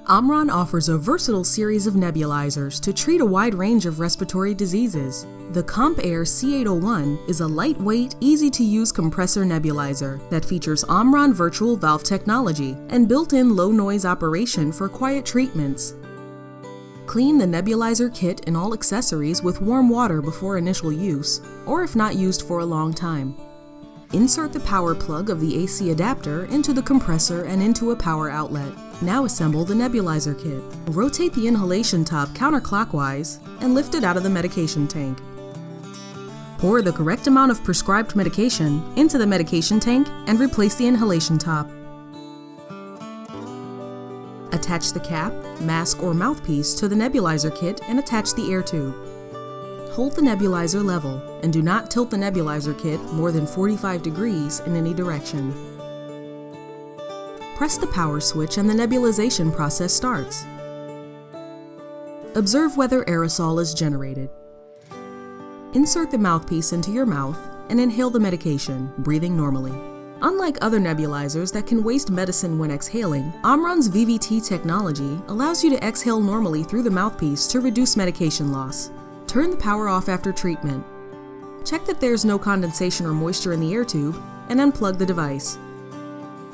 OMRON offers a versatile series of nebulizers to treat a wide range of respiratory diseases. The CompAir C801 is a lightweight, easy-to-use compressor nebulizer that features OMRON virtual valve technology and built-in low-noise operation for quiet treatments. Clean the nebulizer kit and all accessories with warm water before initial use, or if not used for a long time. Insert the power plug of the AC adapter into the compressor and into a power outlet. Now assemble the nebulizer kit. Rotate the inhalation top counterclockwise and lift it out of the medication tank. Pour the correct amount of prescribed medication into the medication tank and replace the inhalation top. Attach the cap, mask, or mouthpiece to the nebulizer kit and attach the air tube. Hold the nebulizer level and do not tilt the nebulizer kit more than 45 degrees in any direction. Press the power switch and the nebulization process starts. Observe whether aerosol is generated. Insert the mouthpiece into your mouth and inhale the medication, breathing normally. Unlike other nebulizers that can waste medicine when exhaling, OMRON's VVT technology allows you to exhale normally through the mouthpiece to reduce medication loss. Turn the power off after treatment. Check that there's no condensation or moisture in the air tube and unplug the device.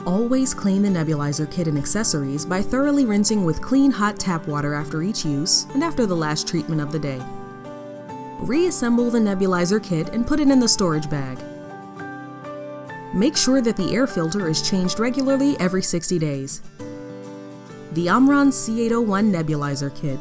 Always clean the nebulizer kit and accessories by thoroughly rinsing with clean hot tap water after each use and after the last treatment of the day. Reassemble the nebulizer kit and put it in the storage bag. Make sure that the air filter is changed regularly every 60 days. The OMRON C801 Nebulizer Kit.